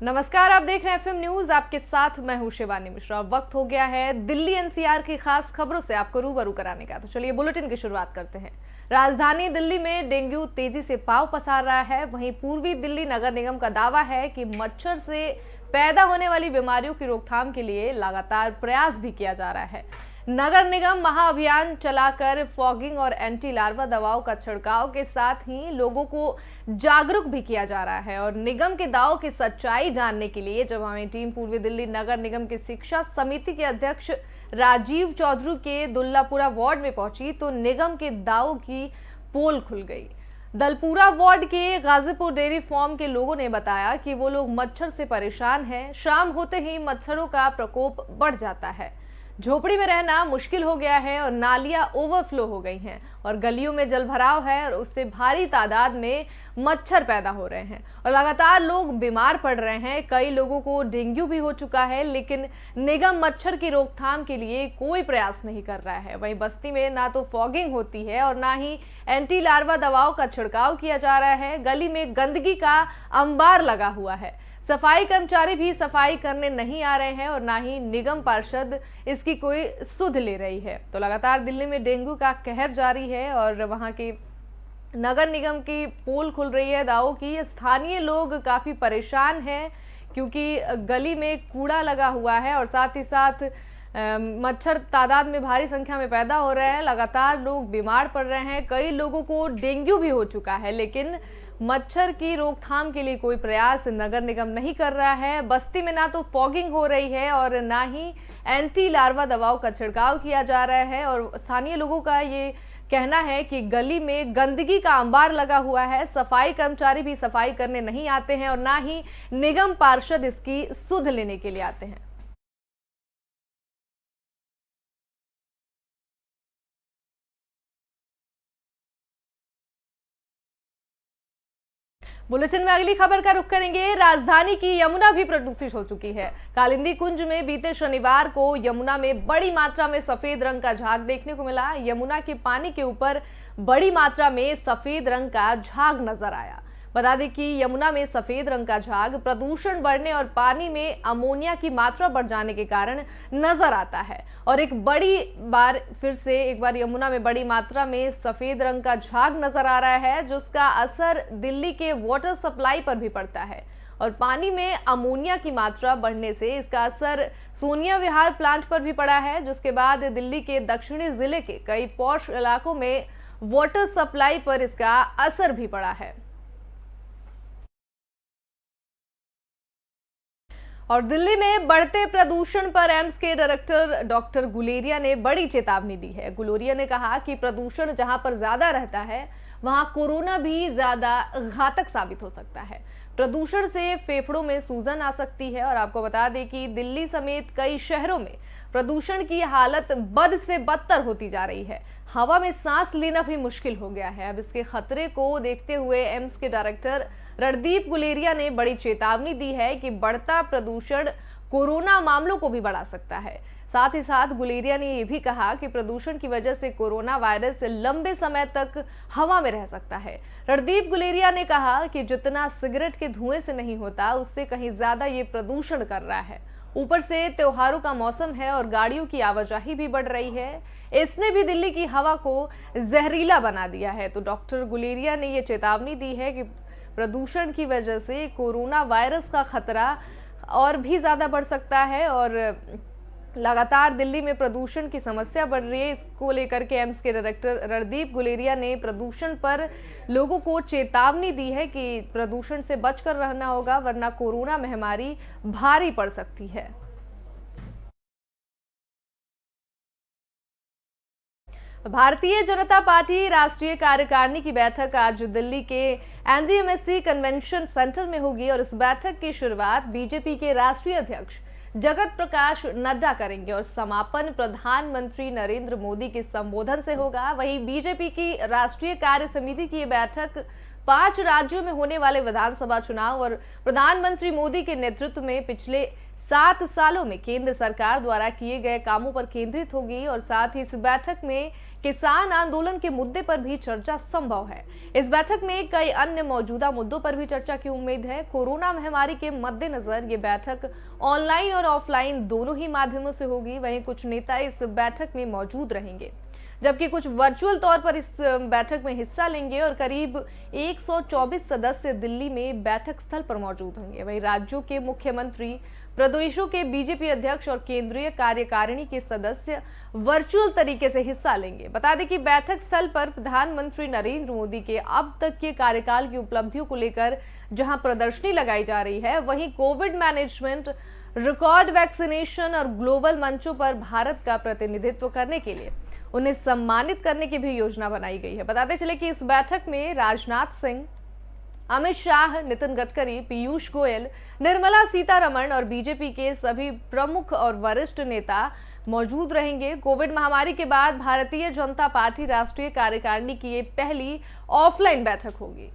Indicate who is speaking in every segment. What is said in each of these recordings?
Speaker 1: नमस्कार, आप देख रहे हैं एफएम न्यूज। आपके साथ मैं हूं शिवानी मिश्रा। वक्त हो गया है दिल्ली एनसीआर की खास खबरों से आपको रूबरू कराने का। तो चलिए बुलेटिन की शुरुआत करते हैं। राजधानी दिल्ली में डेंगू तेजी से पांव पसार रहा है। वहीं पूर्वी दिल्ली नगर निगम का दावा है कि मच्छर से पैदा होने वाली बीमारियों की रोकथाम के लिए लगातार प्रयास भी किया जा रहा है। नगर निगम महाअभियान चलाकर फॉगिंग और एंटी लार्वा दवाओं का छिड़काव के साथ ही लोगों को जागरूक भी किया जा रहा है। और निगम के दावों की सच्चाई जानने के लिए जब हमें टीम पूर्वी दिल्ली नगर निगम की शिक्षा समिति के अध्यक्ष राजीव चौधरी के दुल्लापुरा वार्ड में पहुंची तो निगम के दावों की पोल खुल गई। दलपुरा वार्ड के गाजीपुर डेयरी फार्म के लोगों ने बताया कि वो लोग मच्छर से परेशान हैं। शाम होते ही मच्छरों का प्रकोप बढ़ जाता है। झोपड़ी में रहना मुश्किल हो गया है और नालियां ओवरफ्लो हो गई हैं और गलियों में जलभराव है और उससे भारी तादाद में मच्छर पैदा हो रहे हैं और लगातार लोग बीमार पड़ रहे हैं। कई लोगों को डेंगू भी हो चुका है, लेकिन निगम मच्छर की रोकथाम के लिए कोई प्रयास नहीं कर रहा है। वहीं बस्ती में ना तो फॉगिंग होती है और ना ही एंटी लार्वा दवाओं का छिड़काव किया जा रहा है। गली में गंदगी का अंबार लगा हुआ है। सफाई कर्मचारी भी सफाई करने नहीं आ रहे हैं और ना ही निगम पार्षद इसकी कोई सुध ले रही है। तो लगातार दिल्ली में डेंगू का कहर जारी है और वहां के नगर निगम की पोल खुल रही है दावों की। स्थानीय लोग काफी परेशान हैं क्योंकि गली में कूड़ा लगा हुआ है और साथ ही साथ मच्छर तादाद में भारी संख्या में पैदा हो रहे हैं। लगातार लोग बीमार पड़ रहे हैं। कई लोगों को डेंगू भी हो चुका है, लेकिन मच्छर की रोकथाम के लिए कोई प्रयास नगर निगम नहीं कर रहा है। बस्ती में ना तो फॉगिंग हो रही है और ना ही एंटी लार्वा दवाओं का छिड़काव किया जा रहा है। और स्थानीय लोगों का ये कहना है कि गली में गंदगी का अंबार लगा हुआ है। सफाई कर्मचारी भी सफाई करने नहीं आते हैं और ना ही निगम पार्षद इसकी सुध लेने के लिए आते हैं। बुलेटिन में अगली खबर का रुख करेंगे। राजधानी की यमुना भी प्रदूषित हो चुकी है। कालिंदी कुंज में बीते शनिवार को यमुना में बड़ी मात्रा में सफेद रंग का झाग देखने को मिला। यमुना के पानी के ऊपर बड़ी मात्रा में सफेद रंग का झाग नजर आया। बता दें कि यमुना में सफेद रंग का झाग प्रदूषण बढ़ने और पानी में अमोनिया की मात्रा बढ़ जाने के कारण नजर आता है। और एक बार यमुना में बड़ी मात्रा में सफेद रंग का झाग नजर आ रहा है, जिसका असर दिल्ली के वाटर सप्लाई पर भी पड़ता है। और पानी में अमोनिया की मात्रा बढ़ने से इसका असर सोनिया विहार प्लांट पर भी पड़ा है, जिसके बाद दिल्ली के दक्षिणी जिले के कई पॉश इलाकों में वाटर सप्लाई पर इसका असर भी पड़ा है। और दिल्ली में बढ़ते प्रदूषण पर एम्स के डायरेक्टर डॉक्टर गुलेरिया ने बड़ी चेतावनी दी है। गुलेरिया ने कहा कि प्रदूषण जहां पर ज्यादा रहता है वहां कोरोना भी ज्यादा घातक साबित हो सकता है। प्रदूषण से फेफड़ों में सूजन आ सकती है। और आपको बता दें कि दिल्ली समेत कई शहरों में प्रदूषण की हालत बद से बदतर होती जा रही है। हवा में सांस लेना भी मुश्किल हो गया है। अब इसके खतरे को देखते हुए एम्स के डायरेक्टर रणदीप गुलेरिया ने बड़ी चेतावनी दी है कि बढ़ता प्रदूषण कोरोना मामलों को भी बढ़ा सकता है। साथ ही साथ गुलेरिया ने यह भी कहा कि प्रदूषण की वजह से कोरोना वायरस लंबे समय तक हवा में रह सकता है। रणदीप गुलेरिया ने कहा कि जितना सिगरेट के धुएं से नहीं होता, उससे कहीं ज्यादा ये प्रदूषण कर रहा है। ऊपर से त्योहारों का मौसम है और गाड़ियों की आवाजाही भी बढ़ रही है। इसने भी दिल्ली की हवा को जहरीला बना दिया है। तो डॉक्टर गुलेरिया ने यह चेतावनी दी है कि प्रदूषण की वजह से कोरोना वायरस का खतरा और भी ज्यादा बढ़ सकता है। और लगातार दिल्ली में प्रदूषण की समस्या बढ़ रही है। इसको लेकर के एम्स के डायरेक्टर रणदीप गुलेरिया ने प्रदूषण पर लोगों को चेतावनी दी है कि प्रदूषण से बचकर रहना होगा, वरना कोरोना महामारी भारी पड़ सकती है। भारतीय जनता पार्टी राष्ट्रीय कार्यकारिणी की बैठक आज दिल्ली के एनडीएमएससी कन्वेंशन सेंटर में होगी और इस बैठक की शुरुआत बीजेपी के राष्ट्रीय अध्यक्ष जगत प्रकाश नड्डा करेंगे और समापन प्रधानमंत्री नरेंद्र मोदी के संबोधन से होगा। वहीं बीजेपी की राष्ट्रीय कार्य समिति की यह बैठक 5 राज्यों में होने वाले विधानसभा चुनाव और प्रधानमंत्री मोदी के नेतृत्व में पिछले 7 सालों में केंद्र सरकार द्वारा किए गए कामों पर केंद्रित होगी। और साथ ही इस बैठक में किसान आंदोलन के मुद्दे पर भी चर्चा संभव है। इस बैठक में कई अन्य मौजूदा मुद्दों पर भी चर्चा की उम्मीद है। कोरोना महामारी के मद्देनजर ये बैठक ऑनलाइन और ऑफलाइन दोनों ही माध्यमों से होगी। वहीं कुछ नेता इस बैठक में मौजूद रहेंगे, जबकि कुछ वर्चुअल तौर पर इस बैठक में हिस्सा लेंगे और करीब 124 सदस्य दिल्ली में बैठक स्थल पर मौजूद होंगे। वहीं राज्यों के मुख्यमंत्री, प्रदेशों के बीजेपी अध्यक्ष और केंद्रीय कार्यकारिणी के सदस्य वर्चुअल तरीके से हिस्सा लेंगे। बता दें कि बैठक स्थल पर प्रधानमंत्री नरेंद्र मोदी के अब तक के कार्यकाल की उपलब्धियों को लेकर जहां प्रदर्शनी लगाई जा रही है, वहीं कोविड मैनेजमेंट, रिकॉर्ड वैक्सीनेशन और ग्लोबल मंचों पर भारत का प्रतिनिधित्व करने के लिए उन्हें सम्मानित करने की भी योजना बनाई गई है। बताते चले कि इस बैठक में राजनाथ सिंह, अमित शाह, नितिन गडकरी, पीयूष गोयल, निर्मला सीतारमण और बीजेपी के सभी प्रमुख और वरिष्ठ नेता मौजूद रहेंगे। कोविड महामारी के बाद भारतीय जनता पार्टी राष्ट्रीय कार्यकारिणी की ये पहली ऑफलाइन बैठक होगी।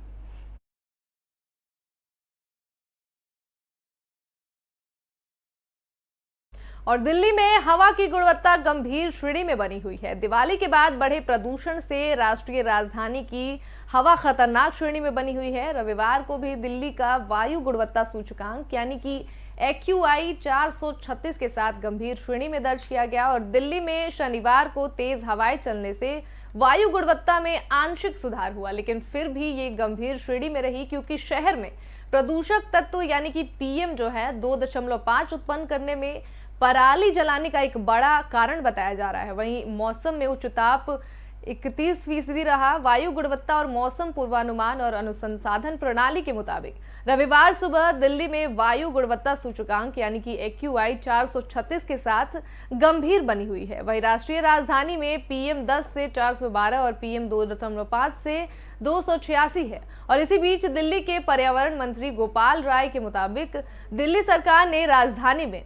Speaker 1: और दिल्ली में हवा की गुणवत्ता गंभीर श्रेणी में बनी हुई है। दिवाली के बाद बढ़े प्रदूषण से राष्ट्रीय राजधानी की हवा खतरनाक श्रेणी में बनी हुई है। रविवार को भी दिल्ली का वायु गुणवत्ता सूचकांक यानी कि AQI 436 के साथ गंभीर श्रेणी में दर्ज किया गया और दिल्ली में शनिवार को तेज हवाएं चलने से वायु गुणवत्ता में आंशिक सुधार हुआ, लेकिन फिर भी ये गंभीर श्रेणी में रही क्योंकि शहर में प्रदूषक तत्व यानी कि PM जो है 2.5 उत्पन्न करने में पराली जलाने का एक बड़ा कारण बताया जा रहा है। वहीं मौसम में उच्च ताप 31% रहा। वायु गुणवत्ता और मौसम पूर्वानुमान और अनुसंधान प्रणाली के मुताबिक रविवार सुबह दिल्ली में वायु गुणवत्ता सूचकांक यानी कि AQI 436 के साथ गंभीर बनी हुई है। वहीं राष्ट्रीय राजधानी में PM 10 से 412 और PM 2.5 से 286 है। और इसी बीच दिल्ली के पर्यावरण मंत्री गोपाल राय के मुताबिक दिल्ली सरकार ने राजधानी में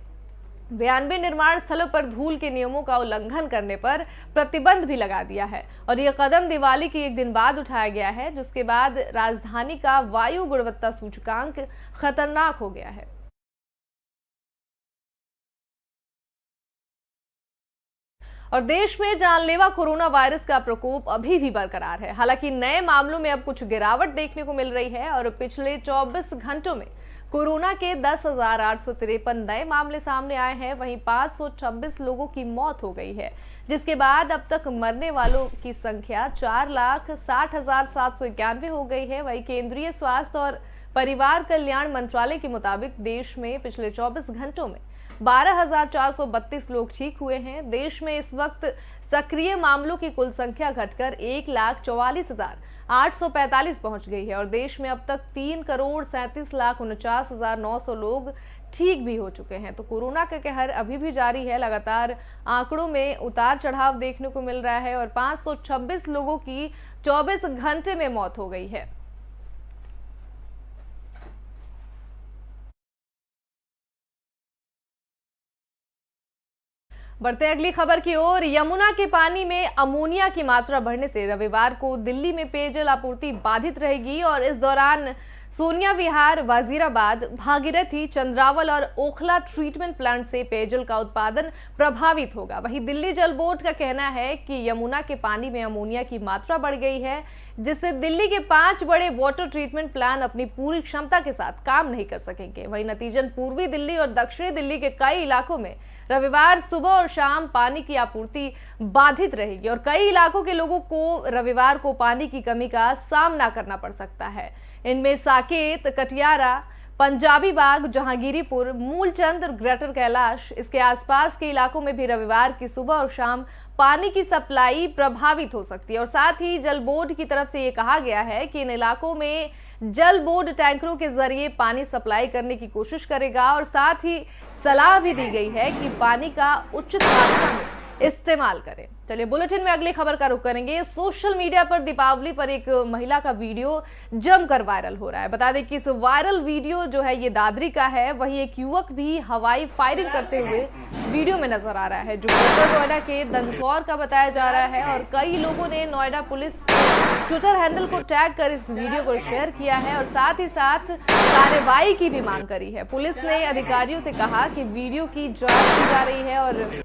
Speaker 1: 92 निर्माण स्थलों पर धूल के नियमों का उल्लंघन करने पर प्रतिबंध भी लगा दिया है और यह कदम दिवाली के एक दिन बाद उठाया गया है, जिसके बाद राजधानी का वायु गुणवत्ता सूचकांक खतरनाक हो गया है। और देश में जानलेवा कोरोना वायरस का प्रकोप अभी भी बरकरार है। हालांकि नए मामलों में अब कुछ गिरावट देखने को मिल रही है और पिछले 24 घंटों में कोरोना के 10,853 नए मामले सामने आए हैं। वहीं 526 लोगों की मौत हो गई है, जिसके बाद अब तक मरने वालों की संख्या 4,60,791 हो गई है। वहीं केंद्रीय स्वास्थ्य और परिवार कल्याण मंत्रालय के मुताबिक देश में पिछले 24 घंटों में 12,432 लोग ठीक हुए हैं। देश में इस वक्त सक्रिय मामलों की कुल संख्या घटकर 1,44,845 पहुंच गई है और देश में अब तक 3,37,49,900 लोग ठीक भी हो चुके हैं। तो कोरोना का कहर अभी भी जारी है। लगातार आंकड़ों में उतार चढ़ाव देखने को मिल रहा है और 526 लोगों की 24 घंटे में मौत हो गई है। बढ़ते अगली खबर की ओर। यमुना के पानी में अमोनिया की मात्रा बढ़ने से रविवार को दिल्ली में पेयजल आपूर्ति बाधित रहेगी और इस दौरान सोनिया विहार, वजीराबाद, भागीरथी, चंद्रावल और ओखला ट्रीटमेंट प्लांट से पेयजल का उत्पादन प्रभावित होगा। वहीं दिल्ली जल बोर्ड का कहना है कि यमुना के पानी में अमोनिया की मात्रा बढ़ गई है, जिससे दिल्ली के 5 बड़े वाटर ट्रीटमेंट प्लांट अपनी पूरी क्षमता के साथ काम नहीं कर सकेंगे। वहीं नतीजन पूर्वी दिल्ली और दक्षिणी दिल्ली के कई इलाकों में रविवार सुबह और शाम पानी की आपूर्ति बाधित रहेगी और कई इलाकों के लोगों को रविवार को पानी की कमी का सामना करना पड़ सकता है। इनमें साकेत, कटियारा, पंजाबी बाग, जहांगीरीपुर, मूलचंद और ग्रेटर कैलाश, इसके आसपास के इलाकों में भी रविवार की सुबह और शाम पानी की सप्लाई प्रभावित हो सकती है। और साथ ही जल बोर्ड की तरफ से ये कहा गया है कि इन इलाकों में जल बोर्ड टैंकरों के जरिए पानी सप्लाई करने की कोशिश करेगा और साथ ही सलाह भी दी गई है कि पानी का उचित मात्रा में इस्तेमाल करें। चलिए बुलेटिन में अगली खबर का रुख करेंगे। सोशल मीडिया पर दीपावली पर एक महिला का वीडियो जमकर वायरल हो रहा है। बता दें कि इस वायरल वीडियो जो है ये दादरी का है। वहीं एक युवक भी हवाई फायरिंग करते हुए वीडियो में नजर आ रहा है, जो ग्रेटर नोएडा के दंदौर का बताया जा रहा है और कई लोगों ने नोएडा पुलिस ट्विटर हैंडल को टैग कर इस वीडियो को शेयर किया है और साथ ही साथ कार्रवाई की भी मांग करी है। पुलिस ने अधिकारियों से कहा कि वीडियो की जांच की जा रही है और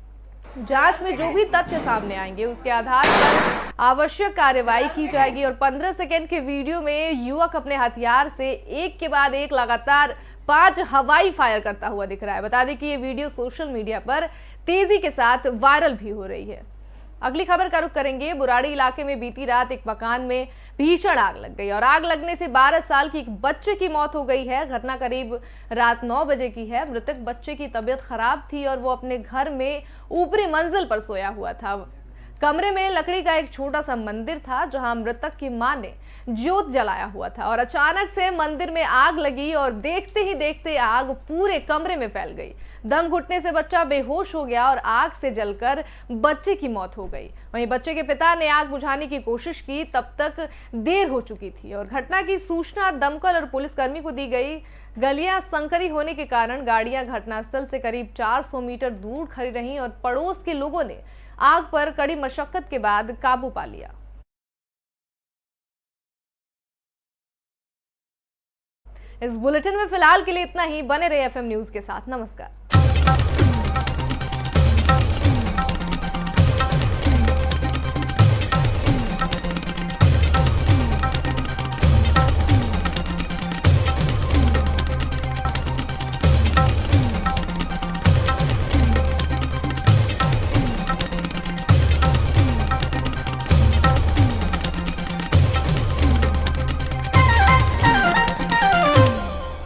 Speaker 1: जांच में जो भी तथ्य सामने आएंगे उसके आधार पर आवश्यक कार्रवाई की जाएगी। और 15 सेकंड के वीडियो में युवक अपने हथियार से एक के बाद एक लगातार 5 हवाई फायर करता हुआ दिख रहा है। बता दें कि ये वीडियो सोशल मीडिया पर तेजी के साथ वायरल भी हो रही है। अगली खबर का रुख करेंगे। बुराड़ी इलाके में बीती रात एक मकान में भीषण आग लग गई और आग लगने से 12 साल की एक बच्चे की मौत हो गई है। घटना करीब रात 9 बजे की है। मृतक बच्चे की तबीयत खराब थी और वो अपने घर में ऊपरी मंजिल पर सोया हुआ था। कमरे में लकड़ी का एक छोटा सा मंदिर था जहां मृतक की मां ने ज्योत जलाया हुआ था और अचानक से मंदिर में आग लगी और देखते ही देखते आग पूरे कमरे में फैल गई। दम घुटने से बच्चा बेहोश हो गया और आग से जलकर बच्चे की मौत हो गई। वहीं बच्चे के पिता ने आग बुझाने की कोशिश की, तब तक देर हो चुकी थी और घटना की सूचना दमकल और पुलिसकर्मी को दी गई। गलियां संकरी होने के कारण गाड़ियां घटनास्थल से करीब 400 मीटर दूर खड़ी रहीं और पड़ोस के लोगों ने आग पर कड़ी मशक्कत के बाद काबू पा लिया। इस बुलेटिन में फिलहाल के लिए इतना ही। बने रहे एफएम न्यूज के साथ। नमस्कार।